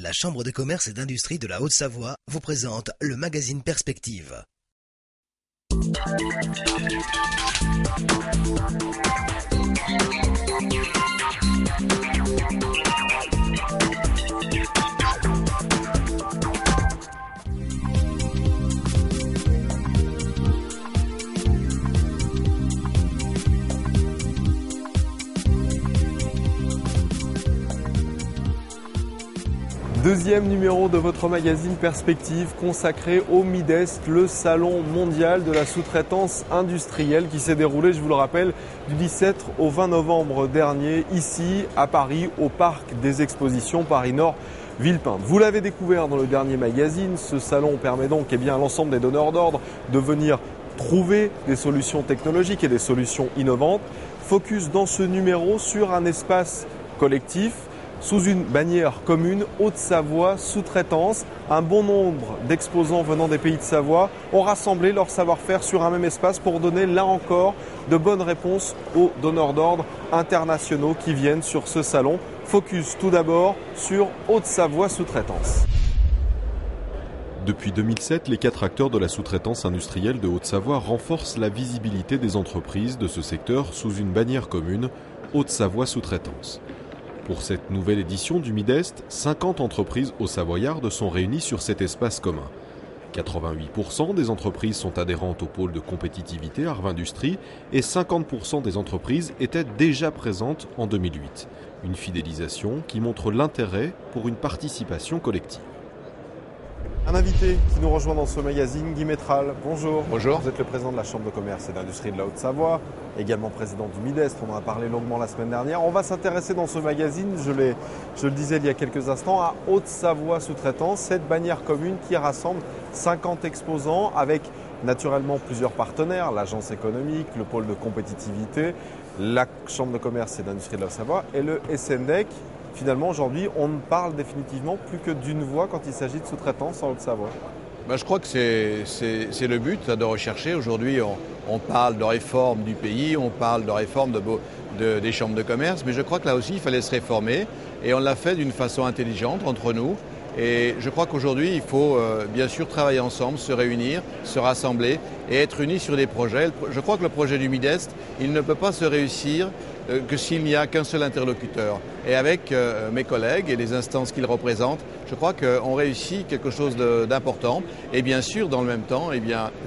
La Chambre de commerce et d'industrie de la Haute-Savoie vous présente le magazine Perspective. Deuxième numéro de votre magazine Perspective consacré au Midest, le salon mondial de la sous-traitance industrielle qui s'est déroulé, je vous le rappelle, du 17 au 20 novembre dernier, ici à Paris, au Parc des Expositions Paris-Nord Villepinte. Vous l'avez découvert dans le dernier magazine, ce salon permet donc à l'ensemble des donneurs d'ordre de venir trouver des solutions technologiques et des solutions innovantes. Focus dans ce numéro sur un espace collectif, sous une bannière commune, Haute-Savoie sous-traitance. Un bon nombre d'exposants venant des pays de Savoie ont rassemblé leur savoir-faire sur un même espace pour donner là encore de bonnes réponses aux donneurs d'ordre internationaux qui viennent sur ce salon. Focus tout d'abord sur Haute-Savoie sous-traitance. Depuis 2007, les 4 acteurs de la sous-traitance industrielle de Haute-Savoie renforcent la visibilité des entreprises de ce secteur sous une bannière commune, Haute-Savoie sous-traitance. Pour cette nouvelle édition du Midest, 50 entreprises haut-savoyardes sont réunies sur cet espace commun. 88% des entreprises sont adhérentes au pôle de compétitivité Arvindustrie et 50% des entreprises étaient déjà présentes en 2008. Une fidélisation qui montre l'intérêt pour une participation collective. Un invité qui nous rejoint dans ce magazine, Guy Métral. Bonjour. Bonjour. Vous êtes le président de la Chambre de commerce et d'industrie de la Haute-Savoie, également président du Midest. On en a parlé longuement la semaine dernière. On va s'intéresser dans ce magazine, je le disais il y a quelques instants, à Haute-Savoie sous-traitance, cette bannière commune qui rassemble 50 exposants avec naturellement plusieurs partenaires, l'agence économique, le pôle de compétitivité, la Chambre de commerce et d'industrie de la Haute-Savoie et le SNDEC. Finalement, aujourd'hui, on ne parle définitivement plus que d'une voix quand il s'agit de sous-traitance en Haute-Savoie. Je crois que c'est le but de rechercher. Aujourd'hui, on parle de réforme du pays, on parle de réforme des chambres de commerce, mais je crois que là aussi, il fallait se réformer et on l'a fait d'une façon intelligente entre nous. Et je crois qu'aujourd'hui, il faut bien sûr travailler ensemble, se réunir, se rassembler et être unis sur des projets. Je crois que le projet du Midest, il ne peut pas se réussir que s'il n'y a qu'un seul interlocuteur. Et avec mes collègues et les instances qu'ils représentent, je crois qu'on réussit quelque chose d'important. Et bien sûr, dans le même temps,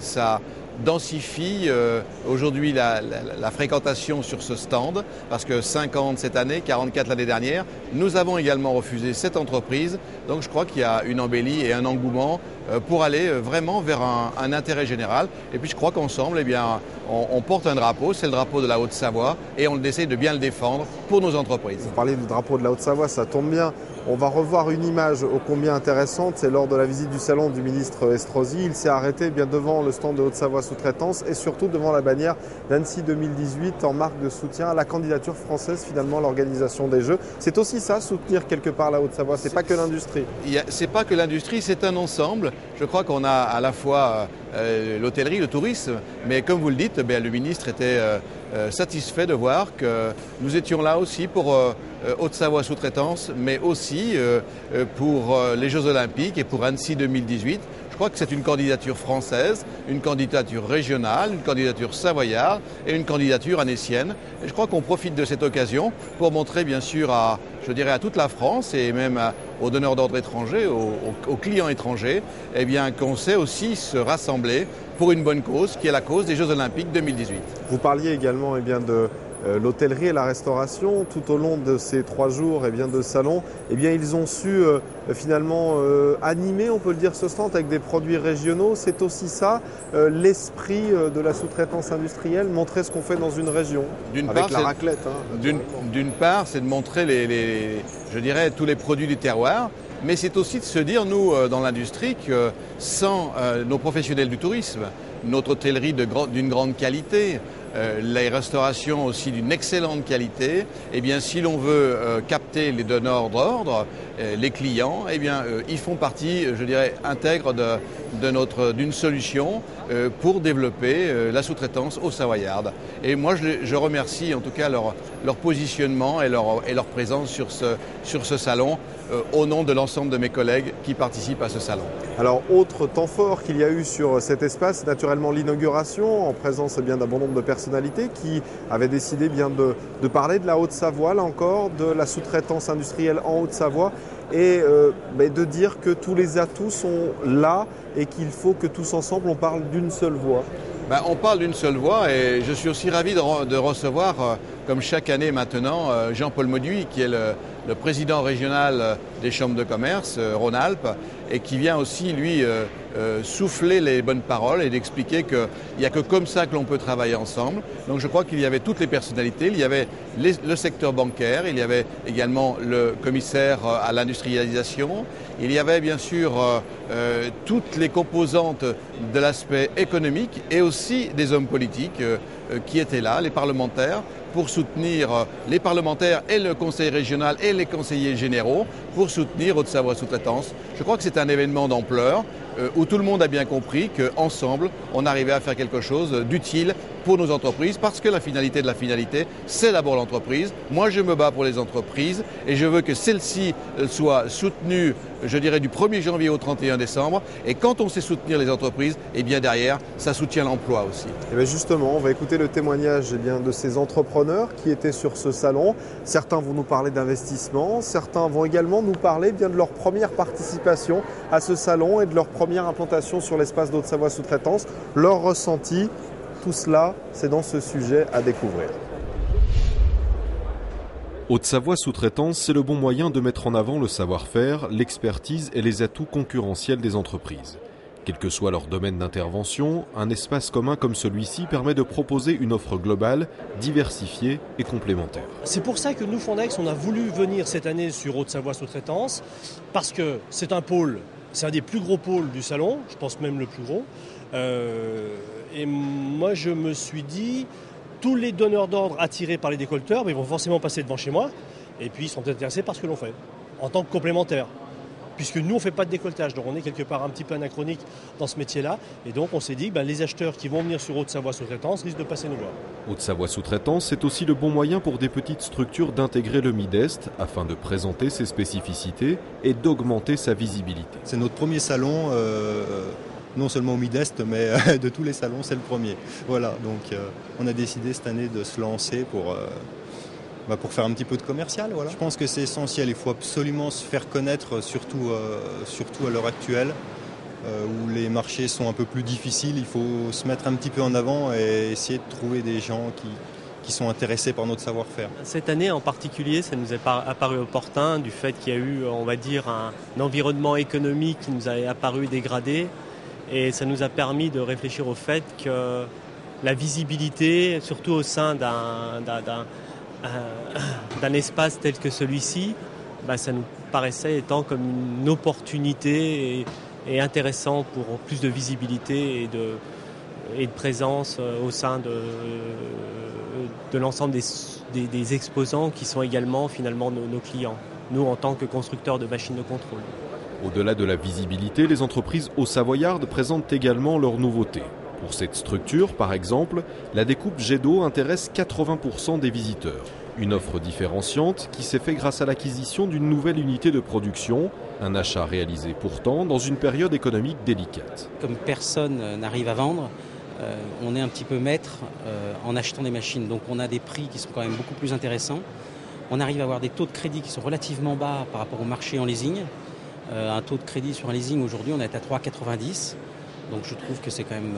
ça densifie aujourd'hui la fréquentation sur ce stand, parce que 50 cette année, 44 l'année dernière. Nous avons également refusé 7 entreprises, donc je crois qu'il y a une embellie et un engouement pour aller vraiment vers un intérêt général. Et puis je crois qu'ensemble, on porte un drapeau, c'est le drapeau de la Haute-Savoie, et on essaie de bien le défendre pour nos entreprises. Vous parlez du drapeau de la Haute-Savoie, ça tombe bien. On va revoir une image ô combien intéressante, c'est lors de la visite du salon du ministre Estrosi. Il s'est arrêté devant le stand de Haute-Savoie sous-traitance et surtout devant la bannière d'Annecy 2018 en marque de soutien à la candidature française finalement à l'organisation des Jeux. C'est aussi ça, soutenir quelque part la Haute-Savoie, c'est pas que l'industrie. C'est pas que l'industrie, c'est un ensemble. Je crois qu'on a à la fois l'hôtellerie, le tourisme, mais comme vous le dites, le ministre était satisfait de voir que nous étions là aussi pour Haute-Savoie sous-traitance, mais aussi pour les Jeux Olympiques et pour Annecy 2018. Je crois que c'est une candidature française, une candidature régionale, une candidature savoyarde et une candidature annécienne. Et je crois qu'on profite de cette occasion pour montrer bien sûr à toute la France et même aux donneurs d'ordre étrangers, aux clients étrangers, qu'on sait aussi se rassembler pour une bonne cause, qui est la cause des Jeux Olympiques 2018. Vous parliez également de l'hôtellerie et la restauration. Tout au long de ces 3 jours de salon, ils ont su finalement animer, on peut le dire, ce stand avec des produits régionaux. C'est aussi ça, l'esprit de la sous-traitance industrielle, montrer ce qu'on fait dans une région, avec la raclette. D'une part, c'est de montrer tous les produits du terroir, mais c'est aussi de se dire, nous, dans l'industrie, que sans nos professionnels du tourisme, notre hôtellerie d'une grande qualité, les restaurations aussi d'une excellente qualité, eh bien, si l'on veut capter les donneurs d'ordre, les clients, eh bien, ils font partie, je dirais, intègre d'une solution pour développer la sous-traitance au Savoyard. Et moi, je remercie en tout cas leur positionnement et leur présence sur ce salon au nom de l'ensemble de mes collègues qui participent à ce salon. Alors, autre temps fort qu'il y a eu sur cet espace, naturellement l'inauguration, en présence d'un bon nombre de personnalités qui avaient décidé de parler de la Haute-Savoie, là encore, de la sous-traitance industrielle en Haute-Savoie et de dire que tous les atouts sont là et qu'il faut que tous ensemble on parle d'une seule voix. On parle d'une seule voix et je suis aussi ravi de recevoir, comme chaque année maintenant, Jean-Paul Mauduit, qui est le président régional des chambres de commerce Rhône-Alpes et qui vient aussi, lui, souffler les bonnes paroles et d'expliquer qu'il n'y a que comme ça que l'on peut travailler ensemble. Donc je crois qu'il y avait toutes les personnalités, il y avait le secteur bancaire, il y avait également le commissaire à l'industrialisation, il y avait bien sûr toutes les composantes de l'aspect économique et aussi des hommes politiques qui étaient là, les parlementaires, pour soutenir les parlementaires et le conseil régional et les conseillers généraux pour soutenir Haute-Savoie Sous-Traitance. Je crois que c'est un événement d'ampleur où tout le monde a bien compris qu'ensemble, on arrivait à faire quelque chose d'utile pour nos entreprises parce que la finalité de la finalité, c'est d'abord l'entreprise. Moi, je me bats pour les entreprises et je veux que celles-ci soient soutenues, je dirais, du 1er janvier au 31 décembre. Et quand on sait soutenir les entreprises, eh bien derrière, ça soutient l'emploi aussi. Et bien justement, on va écouter le témoignage de ces entrepreneurs qui étaient sur ce salon. Certains vont nous parler d'investissement, certains vont également nous parler de leur première participation à ce salon et de leur première implantation sur l'espace d'Haute-Savoie Sous-Traitance, leur ressenti. Tout cela, c'est dans ce sujet à découvrir. Haute-Savoie Sous-Traitance, c'est le bon moyen de mettre en avant le savoir-faire, l'expertise et les atouts concurrentiels des entreprises. Quel que soit leur domaine d'intervention, un espace commun comme celui-ci permet de proposer une offre globale, diversifiée et complémentaire. C'est pour ça que nous, Fondex, on a voulu venir cette année sur Haute-Savoie Sous-Traitance, parce que c'est un pôle, c'est un des plus gros pôles du salon, je pense même le plus gros. Et moi, je me suis dit, tous les donneurs d'ordre attirés par les décolleteurs, ils vont forcément passer devant chez moi, et puis ils sont intéressés par ce que l'on fait, en tant que complémentaire. Puisque nous, on ne fait pas de décolletage, donc on est quelque part un petit peu anachronique dans ce métier-là. Et donc, on s'est dit que les acheteurs qui vont venir sur Haute-Savoie Sous-Traitance risquent de passer nous voir. Haute-Savoie Sous-Traitance, c'est aussi le bon moyen pour des petites structures d'intégrer le Midest afin de présenter ses spécificités et d'augmenter sa visibilité. C'est notre premier salon, non seulement au Midest, mais de tous les salons, c'est le premier. Voilà, donc on a décidé cette année de se lancer pour faire un petit peu de commercial. Voilà. Je pense que c'est essentiel, il faut absolument se faire connaître, surtout à l'heure actuelle, où les marchés sont un peu plus difficiles. Il faut se mettre un petit peu en avant et essayer de trouver des gens qui sont intéressés par notre savoir-faire. Cette année en particulier, ça nous est apparu opportun du fait qu'il y a eu, on va dire, un environnement économique qui nous a apparu dégradé. Et ça nous a permis de réfléchir au fait que la visibilité, surtout au sein d'un espace tel que celui-ci, ça nous paraissait étant comme une opportunité et intéressant pour plus de visibilité et de présence au sein de l'ensemble des exposants qui sont également finalement nos clients, nous en tant que constructeurs de machines de contrôle. Au-delà de la visibilité, les entreprises haut-savoyardes présentent également leurs nouveautés. Pour cette structure, par exemple, la découpe jet d'eau intéresse 80% des visiteurs. Une offre différenciante qui s'est faite grâce à l'acquisition d'une nouvelle unité de production, un achat réalisé pourtant dans une période économique délicate. Comme personne n'arrive à vendre, on est un petit peu maître en achetant des machines. Donc on a des prix qui sont quand même beaucoup plus intéressants. On arrive à avoir des taux de crédit qui sont relativement bas par rapport au marché en leasing. Un taux de crédit sur un leasing aujourd'hui, on est à 3,90. Donc je trouve que c'est quand même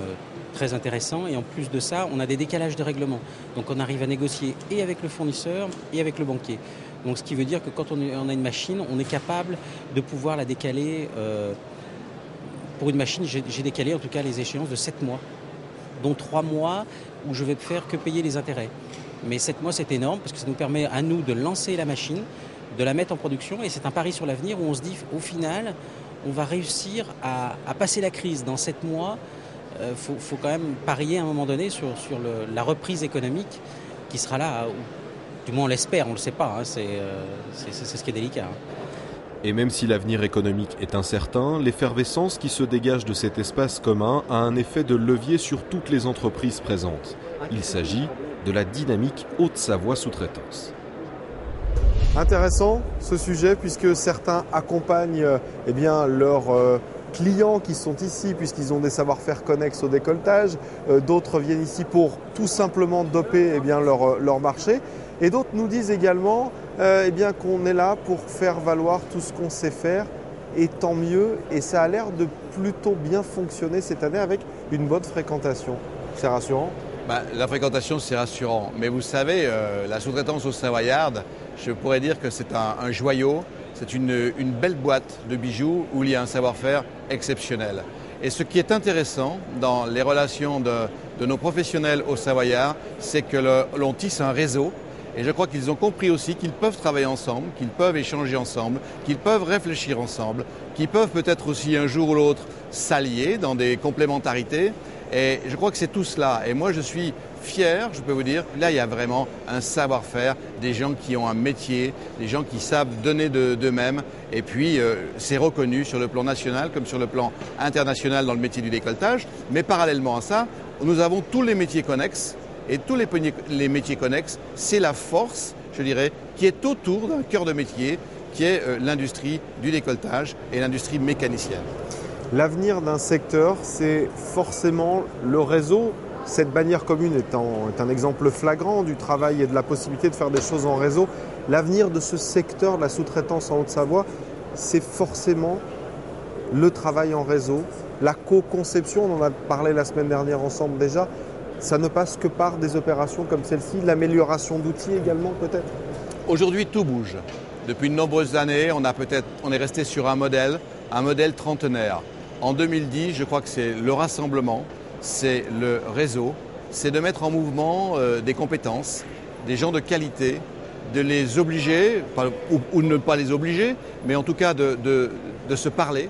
très intéressant. Et en plus de ça, on a des décalages de règlement. Donc on arrive à négocier et avec le fournisseur et avec le banquier. Donc ce qui veut dire que quand on a une machine, on est capable de pouvoir la décaler. Pour une machine, j'ai décalé en tout cas les échéances de 7 mois, dont 3 mois où je vais faire que payer les intérêts. Mais 7 mois, c'est énorme parce que ça nous permet à nous de lancer la machine, de la mettre en production. Et c'est un pari sur l'avenir où on se dit, au final, on va réussir à passer la crise dans 7 mois faut quand même parier à un moment donné sur la reprise économique qui sera là, du moins on l'espère, on ne le sait pas, hein, c'est ce qui est délicat. Hein. Et même si l'avenir économique est incertain, l'effervescence qui se dégage de cet espace commun a un effet de levier sur toutes les entreprises présentes. Il s'agit de la dynamique Haute-Savoie Sous-Traitance. Intéressant ce sujet puisque certains accompagnent leurs clients qui sont ici puisqu'ils ont des savoir-faire connexes au décolletage. D'autres viennent ici pour tout simplement doper leur marché. Et d'autres nous disent également qu'on est là pour faire valoir tout ce qu'on sait faire. Et tant mieux. Et ça a l'air de plutôt bien fonctionner cette année avec une bonne fréquentation. C'est rassurant. La fréquentation, c'est rassurant. Mais vous savez, la sous-traitance au Savoyard, je pourrais dire que c'est un joyau. C'est une belle boîte de bijoux où il y a un savoir-faire exceptionnel. Et ce qui est intéressant dans les relations de nos professionnels au Savoyard, c'est que l'on tisse un réseau. Et je crois qu'ils ont compris aussi qu'ils peuvent travailler ensemble, qu'ils peuvent échanger ensemble, qu'ils peuvent réfléchir ensemble, qu'ils peuvent peut-être aussi un jour ou l'autre s'allier dans des complémentarités. Et je crois que c'est tout cela. Et moi, je suis fier, je peux vous dire, là, il y a vraiment un savoir-faire, des gens qui ont un métier, des gens qui savent donner d'eux-mêmes. Et puis, c'est reconnu sur le plan national comme sur le plan international dans le métier du décolletage. Mais parallèlement à ça, nous avons tous les métiers connexes. Et tous les métiers connexes, c'est la force, je dirais, qui est autour d'un cœur de métier, qui est l'industrie du décolletage et l'industrie mécanicienne. L'avenir d'un secteur, c'est forcément le réseau. Cette bannière commune est un exemple flagrant du travail et de la possibilité de faire des choses en réseau. L'avenir de ce secteur de la sous-traitance en Haute-Savoie, c'est forcément le travail en réseau, la co-conception, on en a parlé la semaine dernière ensemble déjà. Ça ne passe que par des opérations comme celle-ci, l'amélioration d'outils également peut-être. Aujourd'hui, tout bouge. Depuis de nombreuses années, on est resté sur un modèle trentenaire. En 2010, je crois que c'est le rassemblement, c'est le réseau, c'est de mettre en mouvement des compétences, des gens de qualité, de les obliger, ou ne pas les obliger, mais en tout cas de se parler,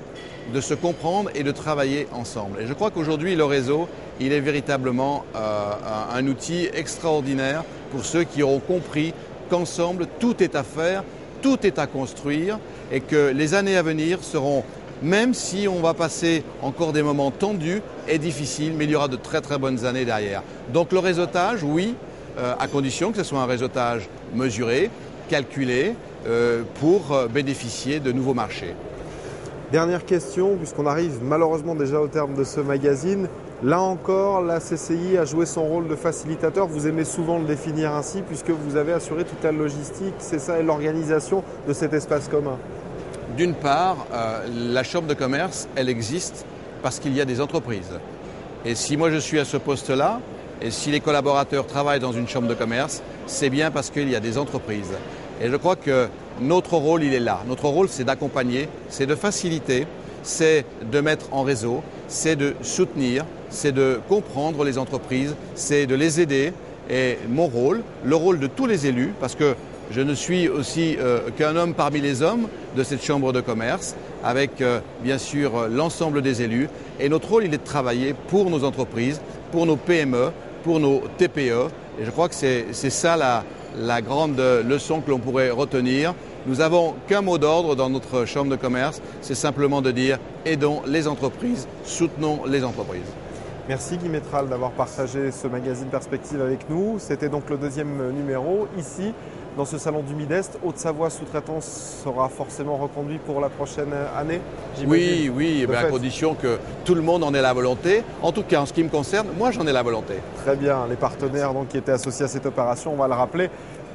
de se comprendre et de travailler ensemble. Et je crois qu'aujourd'hui, le réseau, il est véritablement un outil extraordinaire pour ceux qui auront compris qu'ensemble, tout est à faire, tout est à construire et que les années à venir seront, même si on va passer encore des moments tendus et difficiles, mais il y aura de très très bonnes années derrière. Donc le réseautage, oui, à condition que ce soit un réseautage mesuré, calculé, pour bénéficier de nouveaux marchés. Dernière question, puisqu'on arrive malheureusement déjà au terme de ce magazine. Là encore, la CCI a joué son rôle de facilitateur. Vous aimez souvent le définir ainsi, puisque vous avez assuré toute la logistique, c'est ça, et l'organisation de cet espace commun. D'une part, la chambre de commerce, elle existe parce qu'il y a des entreprises. Et si moi je suis à ce poste-là, et si les collaborateurs travaillent dans une chambre de commerce, c'est bien parce qu'il y a des entreprises. Et je crois que notre rôle, il est là. Notre rôle, c'est d'accompagner, c'est de faciliter, c'est de mettre en réseau, c'est de soutenir, c'est de comprendre les entreprises, c'est de les aider. Et mon rôle, le rôle de tous les élus, parce que je ne suis aussi qu'un homme parmi les hommes de cette chambre de commerce, avec bien sûr l'ensemble des élus. Et notre rôle, il est de travailler pour nos entreprises, pour nos PME, pour nos TPE. Et je crois que c'est ça la grande leçon que l'on pourrait retenir. Nous n'avons qu'un mot d'ordre dans notre chambre de commerce, c'est simplement de dire aidons les entreprises, soutenons les entreprises. Merci Guy Métral d'avoir partagé ce magazine Perspective avec nous. C'était donc le deuxième numéro ici. Dans ce salon du Midest, Haute-Savoie Sous-Traitance sera forcément reconduit pour la prochaine année, j'imagine. Oui, à condition que tout le monde en ait la volonté. En tout cas, en ce qui me concerne, moi j'en ai la volonté. Très bien, les partenaires donc, qui étaient associés à cette opération, on va le rappeler.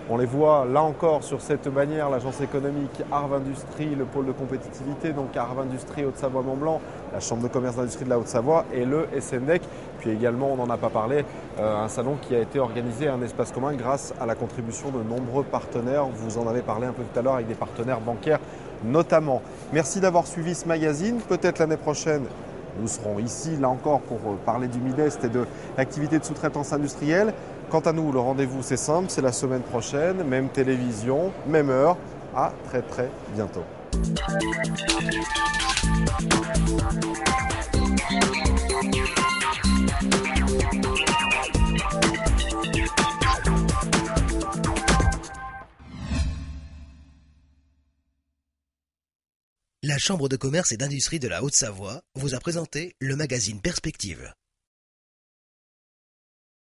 On les voit là encore sur cette bannière, l'agence économique Arves Industrie, le pôle de compétitivité, donc Arves Industrie Haute-Savoie-Mont-Blanc, la Chambre de commerce d'industrie de la Haute-Savoie et le SNDEC. Puis également, on n'en a pas parlé, un salon qui a été organisé, un espace commun grâce à la contribution de nombreux partenaires. Vous en avez parlé un peu tout à l'heure avec des partenaires bancaires notamment. Merci d'avoir suivi ce magazine. Peut-être l'année prochaine, nous serons ici, là encore, pour parler du Midest et de l'activité de sous-traitance industrielle. Quant à nous, le rendez-vous, c'est simple, c'est la semaine prochaine, même télévision, même heure. À très très bientôt. La Chambre de commerce et d'industrie de la Haute-Savoie vous a présenté le magazine Perspective.